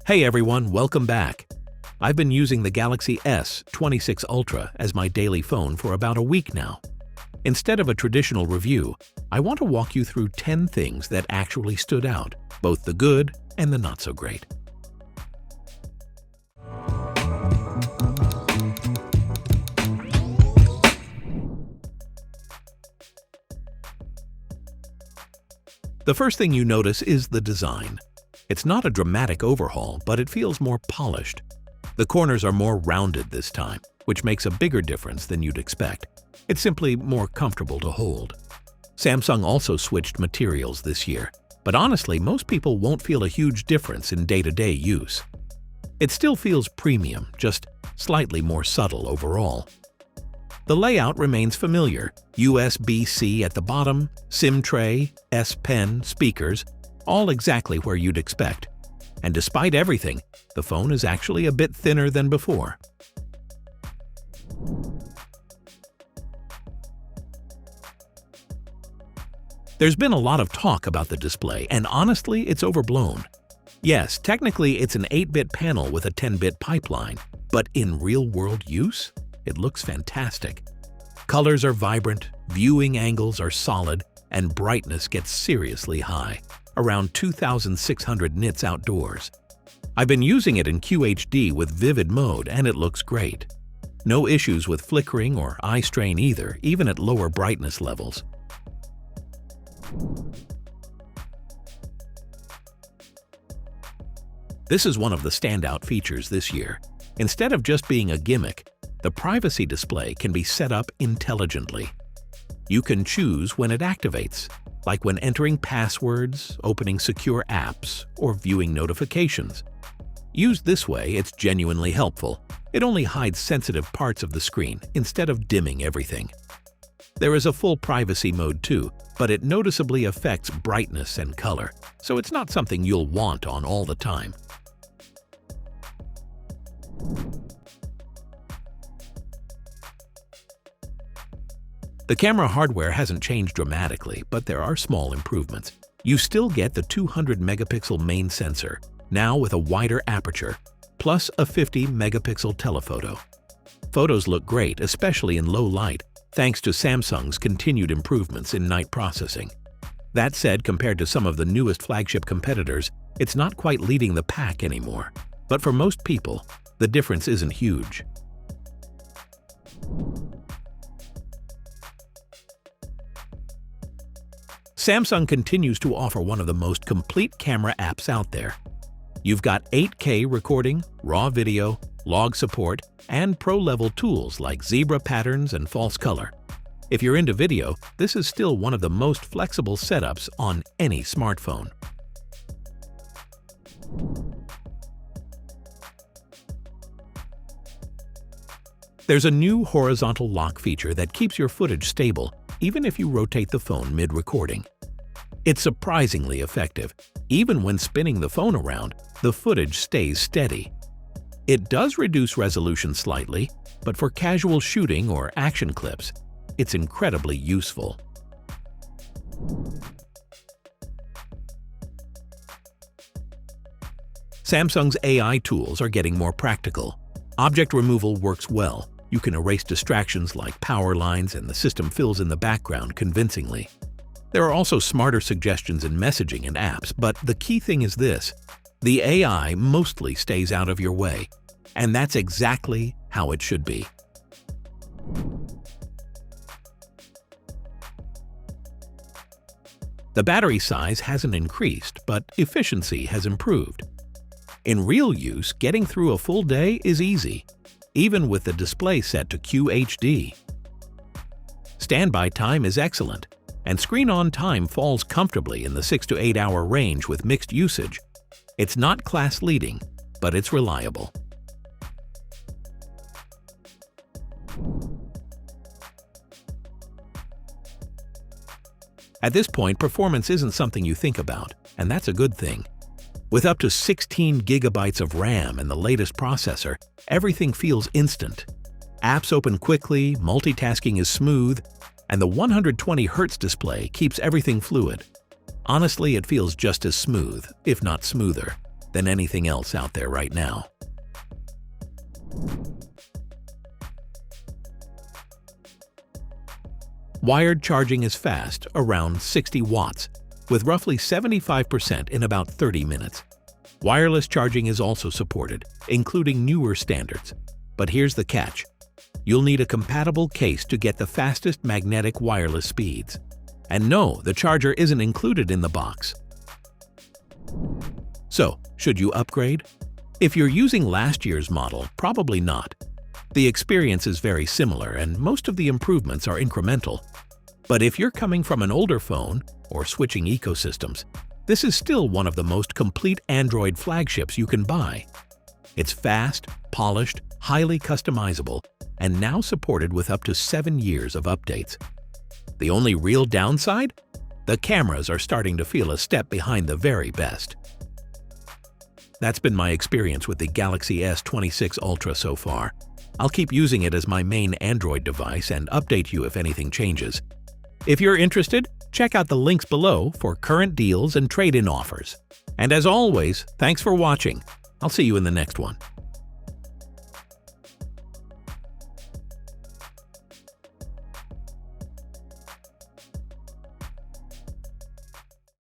Hey everyone, welcome back. I've been using the Galaxy S26 Ultra as my daily phone for about a week now. Instead of a traditional review, I want to walk you through 10 things that actually stood out, both the good and the not so great. The first thing you notice is the design. It's not a dramatic overhaul, but it feels more polished. The corners are more rounded this time, which makes a bigger difference than you'd expect. It's simply more comfortable to hold. Samsung also switched materials this year, but honestly, most people won't feel a huge difference in day-to-day use. It still feels premium, just slightly more subtle overall. The layout remains familiar: USB-C at the bottom, SIM tray, S Pen, speakers, all exactly where you'd expect. And despite everything, the phone is actually a bit thinner than before. There's been a lot of talk about the display, and honestly, it's overblown. Yes, technically it's an 8-bit panel with a 10-bit pipeline, but in real-world use, it looks fantastic. Colors are vibrant, viewing angles are solid, and brightness gets seriously high, around 2,600 nits outdoors. I've been using it in QHD with vivid mode, and it looks great. No issues with flickering or eye strain either, even at lower brightness levels. This is one of the standout features this year. Instead of just being a gimmick, the privacy display can be set up intelligently. You can choose when it activates, like when entering passwords, opening secure apps, or viewing notifications. Used this way, it's genuinely helpful. It only hides sensitive parts of the screen instead of dimming everything. There is a full privacy mode too, but it noticeably affects brightness and color, so it's not something you'll want on all the time. The camera hardware hasn't changed dramatically, but there are small improvements. You still get the 200-megapixel main sensor, now with a wider aperture, plus a 50-megapixel telephoto. Photos look great, especially in low light, thanks to Samsung's continued improvements in night processing. That said, compared to some of the newest flagship competitors, it's not quite leading the pack anymore. But for most people, the difference isn't huge. Samsung continues to offer one of the most complete camera apps out there. You've got 8K recording, RAW video, log support, and pro-level tools like zebra patterns and false color. If you're into video, this is still one of the most flexible setups on any smartphone. There's a new horizontal lock feature that keeps your footage stable even if you rotate the phone mid-recording. It's surprisingly effective. Even when spinning the phone around, the footage stays steady. It does reduce resolution slightly, but for casual shooting or action clips, it's incredibly useful. Samsung's AI tools are getting more practical. Object removal works well. You can erase distractions like power lines, and the system fills in the background convincingly. There are also smarter suggestions in messaging and apps, but the key thing is this: the AI mostly stays out of your way, and that's exactly how it should be. The battery size hasn't increased, but efficiency has improved. In real use, getting through a full day is easy, even with the display set to QHD. Standby time is excellent, and screen-on time falls comfortably in the 6 to 8 hour range with mixed usage. It's not class-leading, but it's reliable. At this point, performance isn't something you think about, and that's a good thing. With up to 16 gigabytes of RAM and the latest processor, everything feels instant. Apps open quickly, multitasking is smooth, and the 120Hz display keeps everything fluid. Honestly, it feels just as smooth, if not smoother, than anything else out there right now. Wired charging is fast, around 60 watts, with roughly 75% in about 30 minutes. Wireless charging is also supported, including newer standards. But here's the catch. You'll need a compatible case to get the fastest magnetic wireless speeds. And no, the charger isn't included in the box. So, should you upgrade? If you're using last year's model, probably not. The experience is very similar and most of the improvements are incremental. But if you're coming from an older phone or switching ecosystems, this is still one of the most complete Android flagships you can buy. It's fast, polished, highly customizable, and now supported with up to 7 years of updates. The only real downside? The cameras are starting to feel a step behind the very best. That's been my experience with the Galaxy S26 Ultra so far. I'll keep using it as my main Android device and update you if anything changes. If you're interested, check out the links below for current deals and trade-in offers. And as always, thanks for watching. I'll see you in the next one.